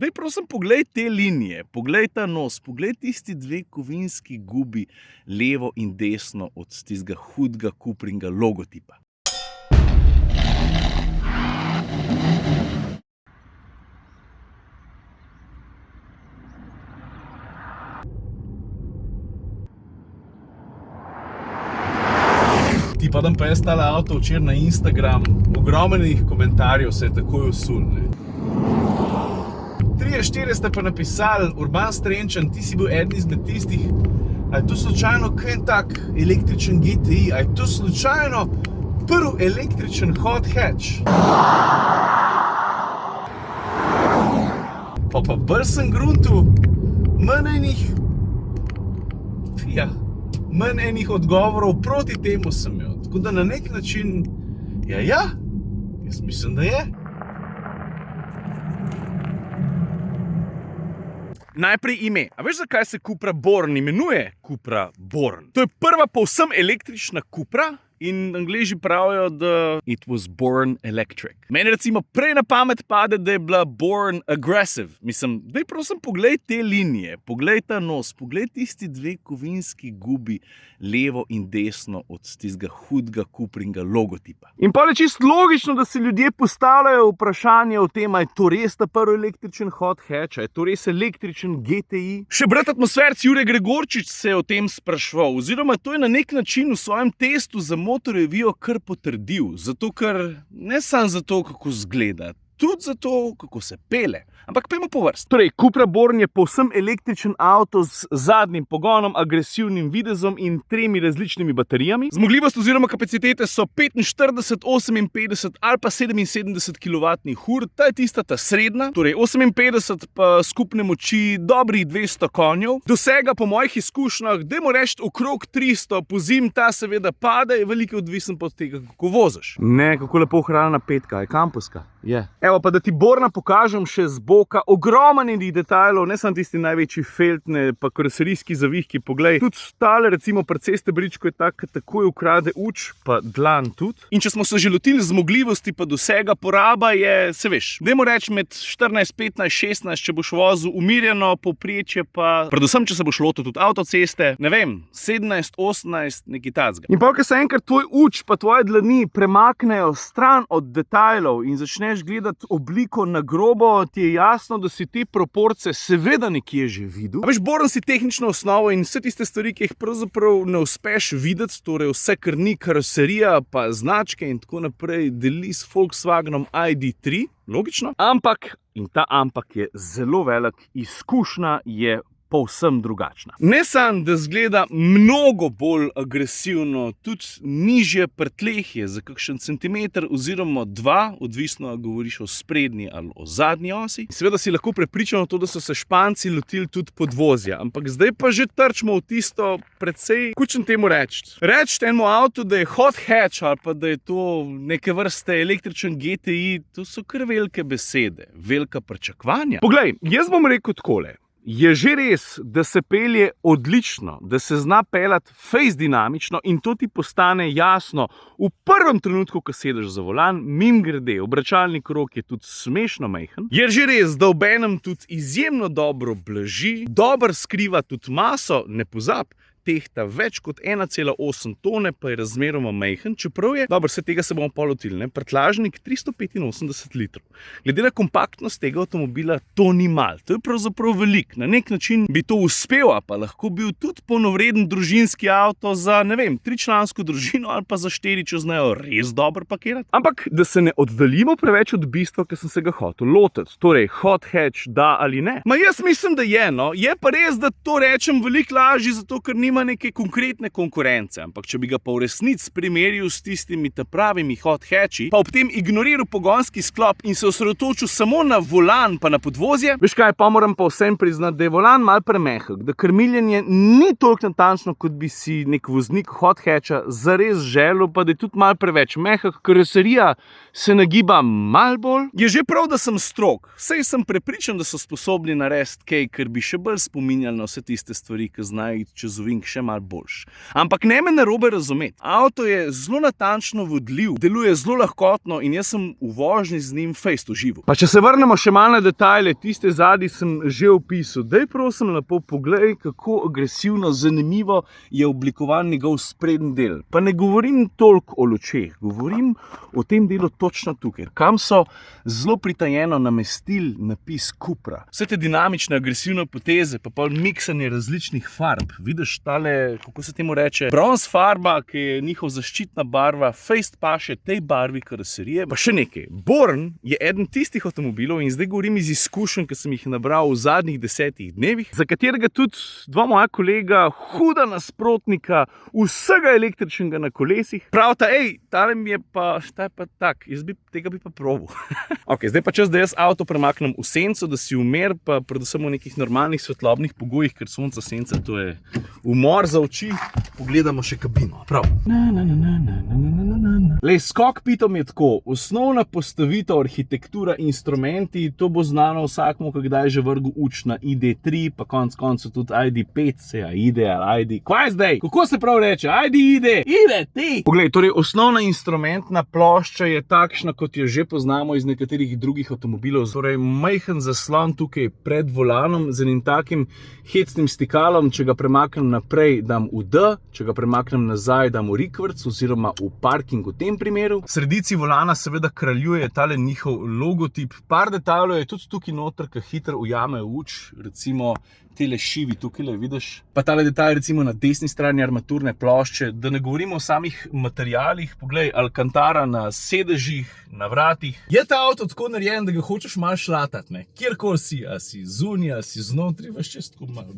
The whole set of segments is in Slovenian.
daj prosim, poglej te linije, poglej ta nos, poglej tisti dve kovinski gubi levo in desno od tistega hudega Cupringa logotipa. Ti pa dam pa jaz tale avto včeraj na Instagram, ogromnih komentarjev se je takoj usul. 3-4 ste pa napisali, Urban Strenčan, ti si bil eden izmed tistih, a je to slučajno kaj tak električen GTI, a je to slučajno prvi električen hot hatch? Pa bolj sem gruntu, manj enih odgovorov proti temu sem imel. Tako da na nek način, jaz mislim, da je. Najprej ime. A veš, zakaj se Cupra Born imenuje Cupra Born? To je prva povsem električna Cupra in Angleži pravijo, da it was born electric. Meni recimo prej na pamet pade, da je bila born aggressive. Mislim, daj prosim, poglej te linije, poglej ta nos, poglej tisti dve kovinski gubi levo in desno od tistega hudega Cupringa logotipa. In pa je čisto logično, da se ljudje postavljajo vprašanje o tem, je to res ta prvi električen hot hatch, je to res električen GTI? Še brat atmosferc Jure Gregorčič se je o tem spraševal, oziroma to je na nek način v svojem testu za Motor Review kar potrdil, zato ker ne samo zato, kako zgleda, tudi zato, kako se pele. Ampak pojmo po vrsti. Torej, Cupra Born je povsem električen avto z zadnjim pogonom, agresivnim videzom in 3 različnimi baterijami. Zmogljivost oziroma kapacitete so 45, 58 ali pa 77 kWh, ta je tista ta srednja, torej 58 pa skupne moči dobrih 200 konjev. Dosega po mojih izkušnjah, dajmo reči okrog 300, pozimi ta seveda pade, je veliko odvisen od tega, kako voziš. Ne, kako lepo ohranjena petka, je kampuska. Je. Evo pa, da ti Borna pokažem še z boka, ogromnih detajlov, ne samo tisti največji feltne, pa karoserijski zavihki, poglej. Tudi tale, recimo, precej stebričko je tak, takoj ukrade uč, pa dlan tudi. In če smo se že lotili zmogljivosti pa dosega, poraba je, se veš, dajmo reči med 14, 15, 16, če boš vozil umirjeno, povprečje pa, predvsem, če se boš lotil tudi avtoceste, ne vem, 17, 18, nekaj tacga. In pa, ko se enkrat tvoj uč pa tvoje dlani premaknejo stran od detajlov in začneš gledati obliko na grobo, ti je jasno, da si te proporce seveda nekje že videl. A veš, Born si tehnično osnovo in vse tiste stvari, ki jih pravzaprav ne uspeš videti, torej vse, kar ni karoserija, pa značke in tako naprej, deli s Volkswagenom ID3, logično. Ampak, in ta ampak je zelo velik, izkušnja je povsem drugačna. Ne samo, da zgleda mnogo bolj agresivno, tudi nižje prtlehje za kakšen centimeter oziroma 2, odvisno, ali govoriš o sprednji ali o zadnji osi. Seveda si lahko prepričan v to, da so se Španci lotili tudi podvozja, ampak zdaj pa že trčimo v tisto precej, kučem temu reči. Reči temu avtu, da je hot hatch ali pa da je to neke vrste električen GTI, to so kar velike besede, velika pričakovanja. Poglej, jaz bom rekel takole. Je že res, da se pelje odlično, da se zna peljati fejst dinamično in to ti postane jasno v prvem trenutku, ko sedeš za volan, mimogrede, obračalni krog je tudi smešno majhen. Je že res, da obenem tudi izjemno dobro blaži, dobro skriva tudi maso, ne pozab, tehta več kot 1,8 tone, pa je razmeroma majhen, čeprav je, dobro, vse tega se bomo pa lotili, ne, prtljažnik 385 litrov. Glede na kompaktnost tega avtomobila, to ni malo, to je pravzaprav velik. Na nek način bi to uspel, pa lahko bil tudi polnovreden družinski avto za, ne vem, 3-člansko družino ali pa za 4, če znajo res dobro pakirati. Ampak, da se ne oddaljimo preveč od bistva, ki sem se ga hotel lotiti, torej hot hatch, da ali ne. Ma jaz mislim, da je, no. Je pa res, da to rečem veliko lažje, zato ker nima neke konkretne konkurence, ampak če bi ga pa v resnici primerjal s tistimi pravimi hot hatchi, pa ob tem ignoriral pogonski sklop in se osredotočil samo na volan pa na podvozje, veš kaj, pa moram pa vsem priznati, da je volan malo premehek, da krmiljenje ni toliko natančno, kot bi si nek voznik hot hatcha zares želel, pa da je tudi malo preveč mehek, karoserija se nagiba malo bolj. Je že prav, da sem strog, saj sem prepričan, da so sposobni narediti kaj, ker bi še bolj spominjali na vse tiste stvari, ki znajo iti čez ovink feeling še malo boljši. Ampak ne me narobe razumeti. Avto je zelo natančno vodljiv, deluje zelo lahkotno in jaz sem v vožnji z njim fejst užival. Pa če se vrnemo še malo na detajle, tiste zadnji sem že opisal. Daj prosim lepo poglej, kako agresivno, zanimivo je oblikovan njegov sprednji del. Pa ne govorim toliko o lučeh, govorim o tem delu točno tukaj, kam so zelo pritajeno namestili napis Cupra. Vse te dinamične, agresivne poteze, pa pol miksanje različnih farb. Vidiš tale, kako se temu reče, bronz farba, ki je njihov zaščitna barva, fejst paše tej barvi karoserije. Pa še nekaj, Born je eden tistih avtomobilov, in zdaj govorim iz izkušenj, ki sem jih nabral v zadnjih 10 dnevih, za katerega tudi dva moja kolega, huda nasprotnika vsega električnega na kolesih, pravita, tale mi je pa, šta je pa tak, tega bi pa probal. Ok, zdaj pa čas, da jaz avto premaknem v senco, da si umer, pa predvsem v nekih normalnih svetlobnih pogojih, ker sonca sence, to je umor za oči. Pogledamo še kabino. Prav. Lej, s kokpitom je tako, osnovna postavitev, arhitektura, instrumenti, to bo znano vsakmu, kdaj je že vrgel uč na ID3, pa konc koncev tudi ID5, se ID ali ID. Kva je zdaj? Kako se prav reče? ID, ti! Poglej, torej osnovna instrumentna plošča je takšna, kot jo že poznamo iz nekaterih drugih avtomobilov. Torej, majhen zaslon tukaj pred volanom z enim takim hecnim stikalom, če ga premaknem naprej, dam v D, če ga premaknem nazaj, dam v rikverc oziroma v parking v tem primeru. V sredici volana seveda kraljuje tale njihov logotip. Par detajlov je tudi tukaj noter, ki hitro ujamejo uč, recimo tele šivi tukaj, vidiš? Pa tale detalj recimo na desni strani armaturne plošče, da ne govorimo o samih materialih. Poglej, alkantara na sedežih, na vratih. Je ta avto tako narejen, da ga hočeš malo šlatati, ne? Kjerkoli si, a si zunaj, a si znotri, veš čez tako malo,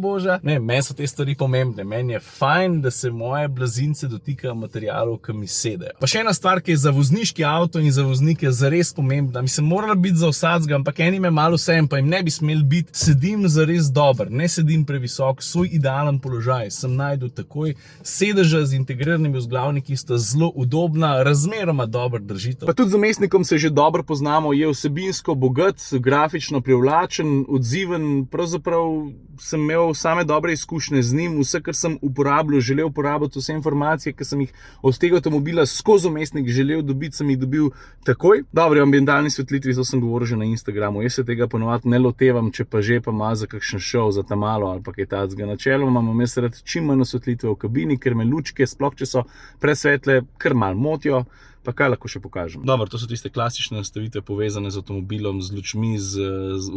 boža. Ne, meni so te stvari pomembne, meni je fajn, da se moje blazince dotikajo materialov, ki mi sedejo. Pa še ena stvar, ki je za vozniški avto in za voznike zares pomembna, mislim, morala biti za vsadzga, ampak enim je malo vsem, pa jim ne bi smel biti, sedim zares dober, ne sedim previsok, svoj idealen položaj sem najdel takoj, sedeža z integriranimi vzglavniki sta zelo udobna, razmeroma dober držitev. Pa tudi z vmesnikom se že dobro poznamo, je vsebinsko bogat, grafično privlačen, odziven, pravzaprav sem imel same dobre izkušnje z njim, vse, kar sem uporabljal, želel uporabljati, vse informacije, ki sem jih od tega avtomobila skozi vmesnik želel dobiti, sem jih dobil takoj. Dobri, o ambientalni svetlitvi, to sem govoril že na Instagramu, jaz se tega ponovadi ne lotevam, če pa že, pa ima za kakšen šov, za ta malo ali pa kaj tacga. Načeloma imam jaz rad čim manj osvetlitve v kabini, ker me lučke, sploh če so presvetle, kar malo motijo. Pa kaj lahko še pokažem? Dobro, to so tiste klasične nastavitve povezane z avtomobilom, z lučmi, z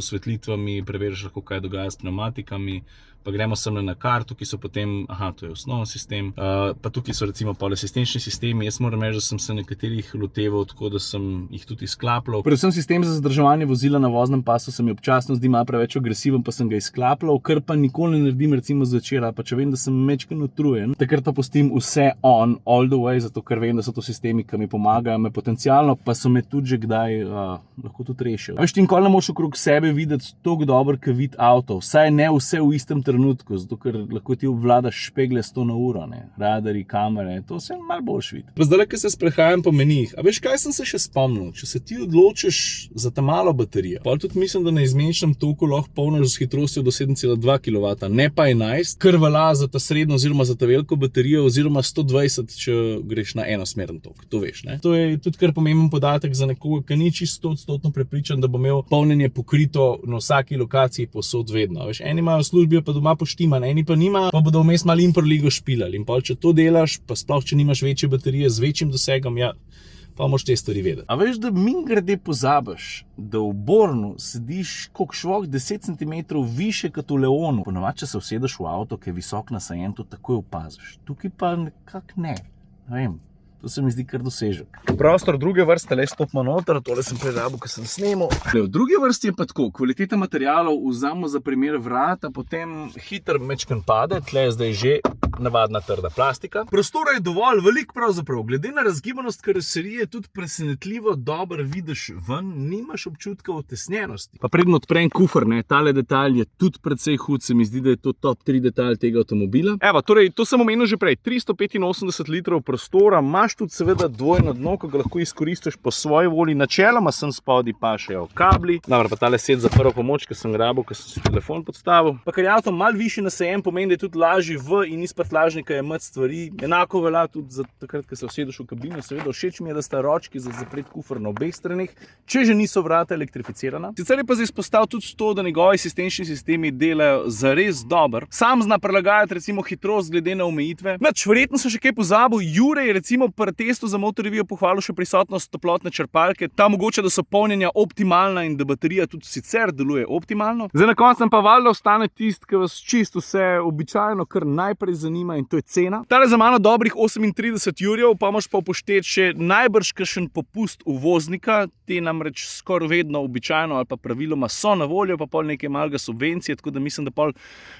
osvetlitvami, preveriš lahko, kaj dogaja s pneumatikami. Pa gremo sem na kar, tukaj so potem, to je osnovni sistem, pa tukaj so recimo poliasistenčni sistemi. Jaz moram reči, da sem se nekaterih loteval tako, da sem jih tudi izklapljal. Predvsem sistem za zadrževanje vozila na voznem pasu se mi občasno zdi malo preveč agresiven, pa sem ga izklapljal, kar pa nikoli ne naredim recimo zvečer, pa če vem, da sem mečken utrujen, takrat pa pustim vse on, all the way, zato ker vem, da so to sistemi, ki mi pomagajo, me potencialno, pa so me tudi že kdaj lahko tudi rešil. Veš, ti nikoli ne moš okrog sebe videti toliko dobro, kot vidi avto, vsaj ne vse v istem trenutku, zato ker lahko ti obvladaš špegle 100 na uro, ne? Radari, kamere, to se malo boljš vidi. Pa zdaj, ko se sprehajam po menijih, a veš, kaj sem se še spomnil? Če se ti odločiš za ta malo baterijo, pa tudi mislim, da na izmeničnem toku lahko polniš z hitrostjo do 7,2 kW, ne pa 11, kar velja za ta srednjo oziroma za ta veliko baterijo, oziroma 120, če greš na enosmeren tok, to veš, ne? To je tudi kar pomemben podatek za nekoga, ki ni čisto 100% prepričan, da bo imel polnjenje pokrito na vsaki lokaciji povsod vedno. Veš, eni imajo službe pa doma poštiman, eni pa nima, pa bodo vmes malo improligo špilali. In pa če to delaš, pa sploh če nimaš večje baterije z večjim dosegom, pa moraš te stvari vedeti. A veš, da mimogrede pozabiš, da v Bornu sediš koliko švok 10 cm više kot v Leonu. Ponovadi, če se usedeš v avto, ki je visok nasajen, to takoj opaziš. Tukaj pa nekako ne. Ne vem. To se mi zdi kar dosežek. Prostor druge vrste, le stopimo noter, tole sem prerabil, ko sem snemal. V druge vrsti je pa tako, kvaliteta materialov vzamemo za primer vrata, potem hiter mečken pade, tle je zdaj že navadna trda plastika. Prostora je dovolj velik pravzaprav, glede na razgibanost karoserije tudi presenetljivo dobro vidiš ven, nimaš občutka utesnjenosti. Pa predno odprem kufer, ne, tale detalj je tudi precej hud, se mi zdi, da je to top 3 detalj tega avtomobila. Evo, torej, to sem omenil že prej, 385 litrov prostora, imaš Imaš tudi seveda dvojno dno, ki ga lahko izkoristiš po svoji volji. Načeloma sem spodaj pašejo kabli. Dobro, pa tale set za prvo pomoč, ki sem grabil, ker sem si telefon podstavil. Pa ker je avto malo višji nasajen, pomeni, da je tudi lažji v in iz prtljažnika jemati stvari. Enako velja tudi za takrat, ko se usedeš v kabino. Seveda všeč mi je, da sta ročki za zapreti kufer na obeh straneh, če že niso vrata elektrificirana. Sicer je pa zdaj izpostavil tudi to, da njegovi asistenčni sistemi delajo zares dobro. Sam zna prilagajati recimo hitrost glede na omejitve. Verjetno sem še kaj pozabil. Jure je recimo pri testu za Motor Review pohvalil še prisotnost toplotne črpalke. Ta mogoče, da so polnjenja optimalna in da baterija tudi sicer deluje optimalno. Zdaj na koncu pa valjda ostane tisti, ki vas čisto vse običajno kar najprej zanima, in to je cena. Tale za mano dobrih 38 jurjev, pa moraš pa upošteti še najbrž kakšen popust uvoznika. Te namreč skoraj vedno običajno ali pa praviloma so na voljo, pa pol nekaj malega subvencije, tako da mislim, da pol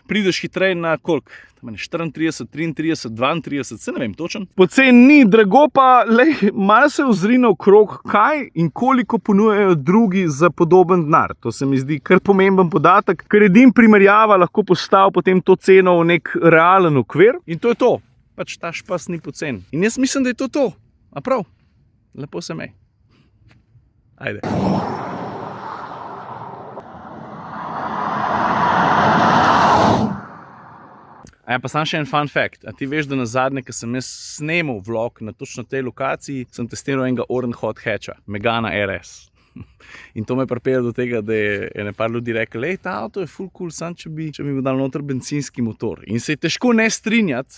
prideš hitreje na koliko? 34, 33, 32, se ne vem točen. Poceni ni, drago pa, malo se ozri naokrog, kaj in koliko ponujajo drugi za podoben denar. To se mi zdi kar pomemben podatek, ker edin primerjava lahko postavi potem to ceno v nek realen okvir. In to je to. Pač ta špas ni pocen. In jaz mislim, da je to to. A prav? Lepo se mej. Ajde. Pa sam še en fun fact. A ti veš, da nazadnje, ko sem jaz snemal vlog na točno tej lokaciji, sem testiral enega Orange Hot Hatcha, Megana RS. In to me je pripeljalo do tega, da je nekaj ljudi rekel, ta avto je ful cool, sam če bi bil dal noter bencinski motor. In se je težko ne strinjati,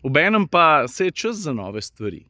obenem pa se je čas za nove stvari.